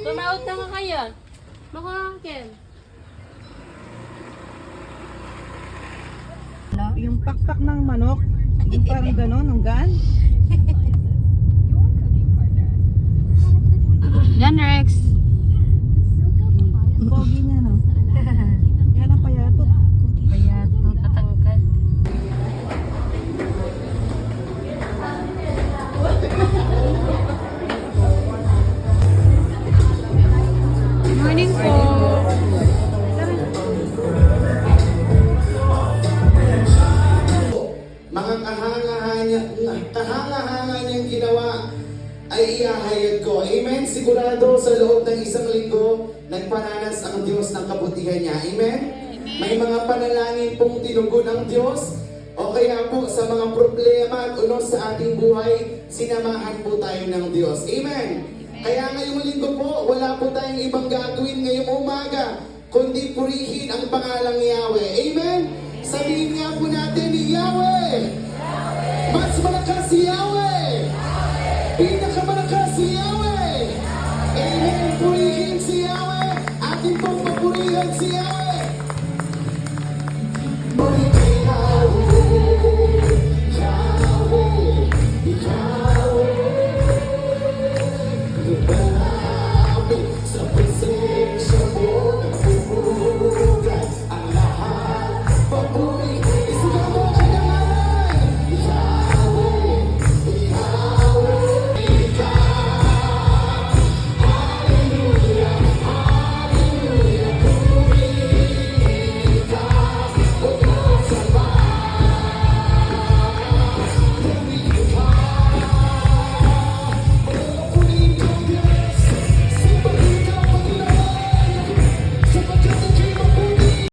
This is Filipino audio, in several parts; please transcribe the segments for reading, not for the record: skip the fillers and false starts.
Tumawag na nga kayo. Makakin. Yung pakpak ng manok, yung parang gano'n, hanggan. Yan, Rex. Ang pogi niya, no? Yan ang payatot. Payatot. Patangkad. Morning po. Mga kahanga-hanga niyang ginawa ay iahayag ko. Amen? Sigurado sa loob ng isang linggo, nagparanas ang Diyos ng kabutihan niya. Amen? May mga panalangin pong tinugon ng Diyos. O kaya po sa mga problema at unos sa ating buhay, sinamahan po tayo ng Diyos. Amen? Kaya ngayong linggo po, wala po tayong ibang gagawin ngayong umaga, kundi purihin ang pangalang Yahweh. Amen? Sabihin nga po natin ni Yahweh! Mas malakas si Yahweh! Pinakamalakas si Yahweh! Amen! Purihin si Yahweh! Atin pong papurihan si Yahweh! Purihin Yahweh! Yahweh! Yahweh! Lumapit sa presensya mo, nagpupugan ang lahat. Papuri, isuga mo ka naman! Yahweh, Yahweh, Hallelujah, Hallelujah, puri ka, o kasama. Puri ka, puri ka, Diyos, simbahin ka paglaman, sapagkat ika'y mabuti.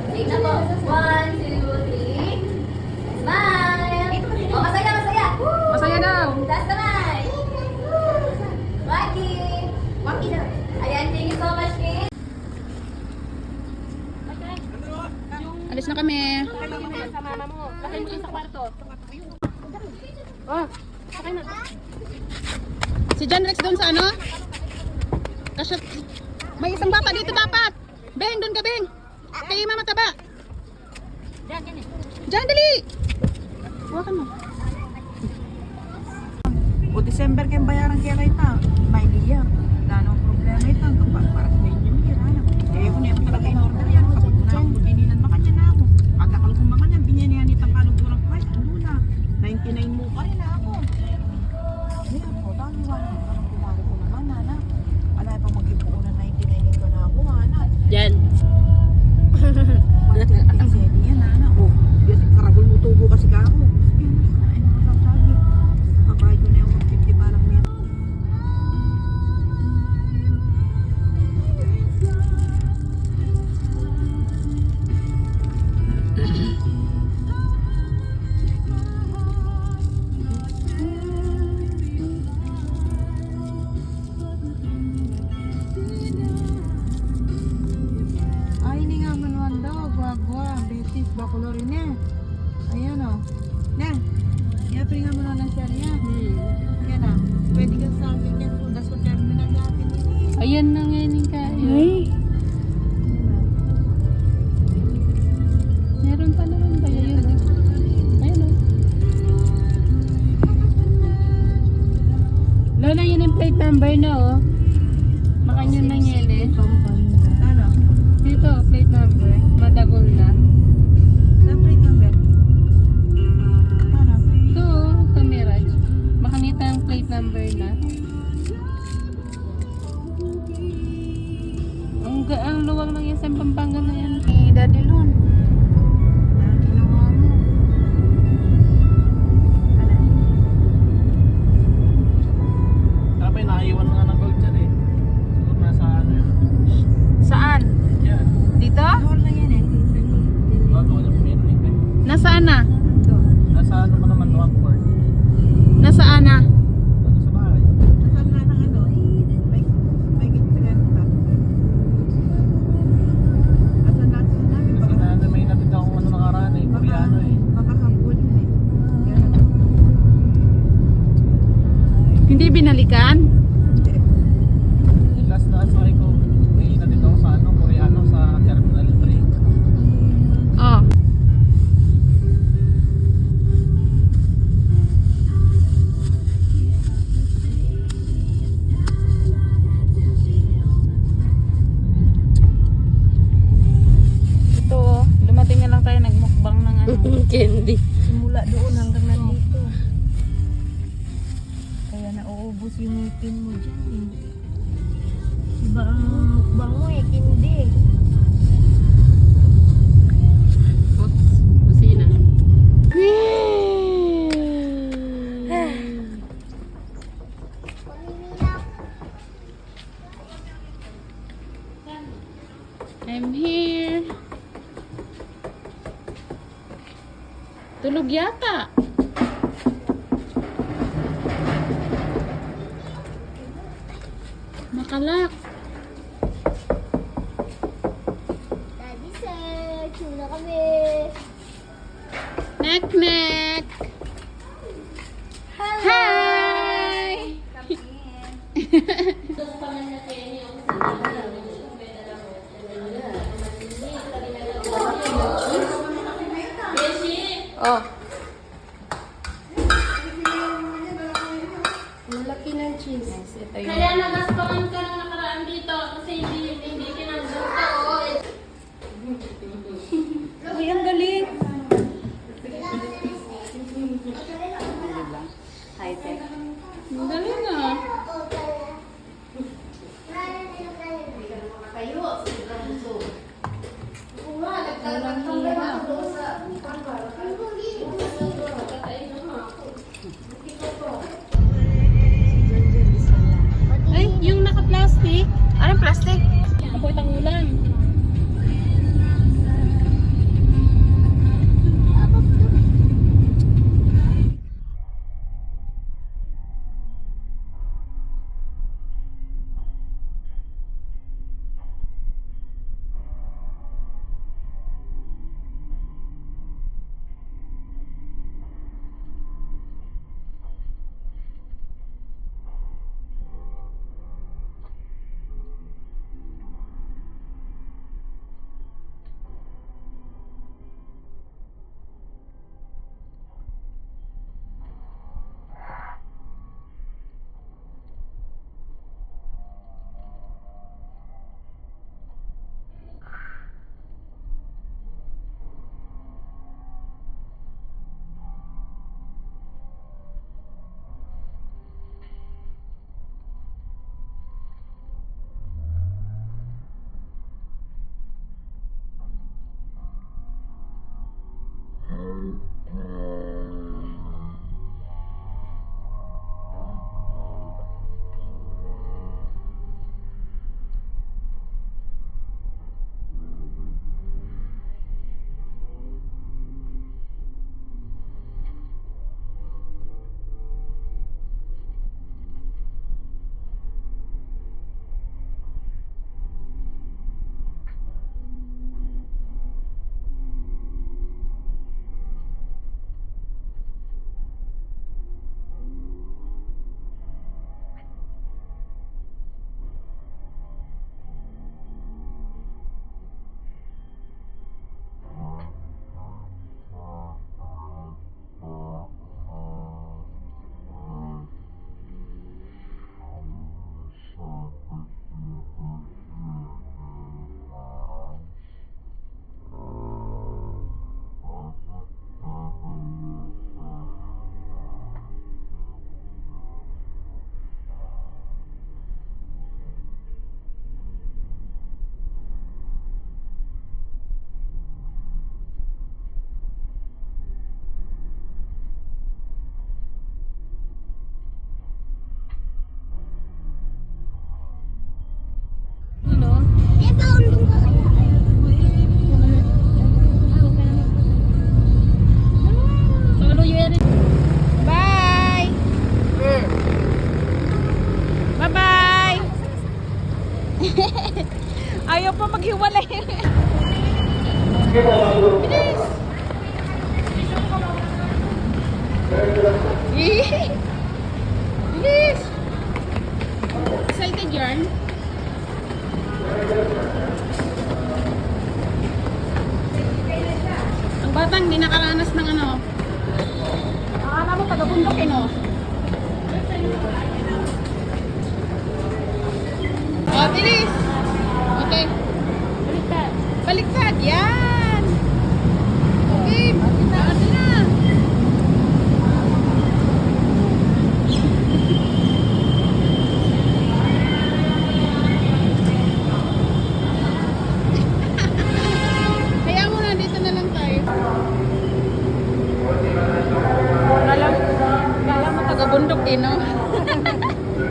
Tignan mo. 1, 2, 3. Smile! O, masaya, masaya! Woo! Masaya daw. Taas kamay! Waki! Waki daw. Ayan, thank you so much, Kate. Alis na kami. Sa mama mo. Lakay mo dun sa kwarto. Oh, sakay na. Si John Rex doon sa ano? Kasi may isang bata dito dapat. Beng, doon ka, Beng. Kay Mama Taba. Diyan, dali. Huwakan mo. O December kayong bayaran kaya kayo ta. May liya. Wala nang problema ito. Para sa inyo yung hirana. Eh, kung yung talaga in order yan. Kapag na ako, bininan makanya na ako. Pagkakal kong mga yan, binyanyan itang kalugurang price. Ano na? 99 mo pa rin na ako. Ayan po, dami wala. Parang pinari ko naman, nana. Wala pa mag-ipo na 99 ito na ako, nana. Diyan. Kasi yan, nana. O, yan, karagol mo tubo kasi ka ako. Sige, ay nakasasabi. Kabayad ko na yung 150 parang yan. Ay, hindi nga manuan daw. Guagua, besis, bakulo rin eh. Ayan o. Na, yapin nga manuan ng siya niya. Yan na. Pwede ka sa akin yan kung das ko terminal natin ini. Ayan na ngayon yung kayo. Meron pa naman ba yun? Ayun o. Lola, yun yung plate number na oh. Makanyan na yan eh. Ano? Dito, plate number. Madagol na. Sa plate number? Ano? Ito, Tamiraj. Makanita ang plate number na. ang luwag ng SM Pampanga na yan. Eh, Daddy Lon. Ginawa mo. Tapos naiwan nga ng gold dyan eh. Siguro nasa ano yun. Saan? Yan. Dito? Door na yan eh. Bago ko yung pinit eh. Nasaan na? Nasa ano pa naman, one port. Nasaan na? Ano sa bahay. Nasaan na ng ano? May gitrenta. Nasaan natin namin? Kasi na may natid akong ano nakaraan eh. Koreano eh. Baka hapon eh. Kaya Hindi binalikan? hindi. Yung last na asakay ko, may natid ako sa ano, Koreano sa Terminal 3. Oh. Ito, oh. Dumating na lang tayo nagmukbang ng ano. Candy. Simula doon hanggang nandito. Kaya nauubos yung ngipin mo dyan eh. Iba ang mukbang mo eh, hindi. Kusina. I'm here. Tulog yata. Makalak. Daddy sir, tuna kami. Nek. Hi! Oh. Malaki ng cheese. Ito yung... Kaya nagaspangan ka ng nakaraan dito kasi hindi kinandun ka. Uy, ang galing. High-tech. Ang galing ah. Ay, yung naka-plastic. Anong plastic? Ako itang ulan. pa maghiwalay. Bilis! Bilis! Excited yarn? Ang batang hindi nakaranas ng ano. Akala mo taga-bundok eh, no? Oh, bilis! Okay. Baliktad. Baliktad, yan! Okay, baliktad na. Kaya mo na, dito na lang tayo. Kala mo taga-bundok eh, no?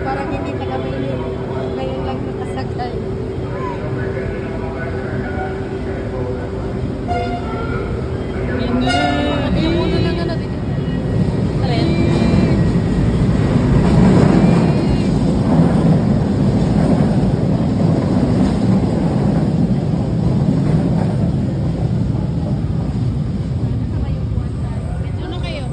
Parang hindi taga-Maynila. Ngayon lang nakasakay. Yung ulo lang ano dito. Tren. Ano kayo?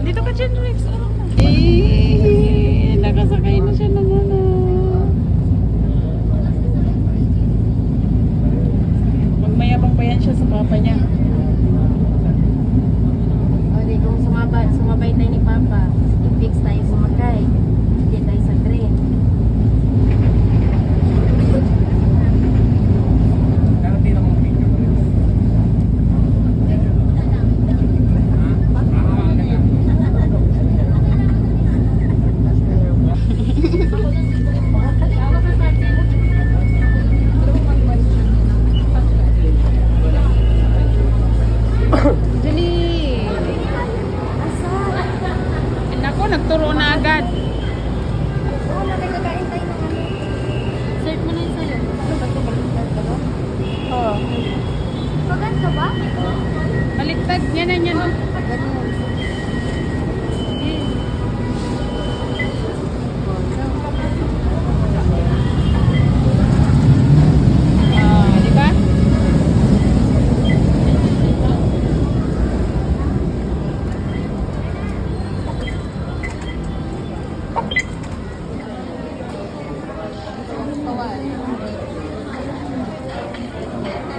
Dito ka, Jenrix. Eh, nakasakay na siya ng ano. Magmayabang pa yan siya sa papa niya. O, di kung sumabay tayo ni Papa, i-fix tayo sumakay. Hindi tayo sa train. Pero di na kong video. Dali. Nako, nagturo na agad. Oo, nakikakain tayo ng ano. Search mo na yun sa'yo. Ano ba ito? Baliktad ka ba? Oh. Pagan ka ba? Baliktad. Yan na yan. Oh. Ganun. Ah, di ba?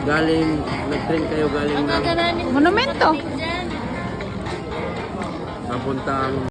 Galing, nag-train kayo galing ng Monumento. papuntang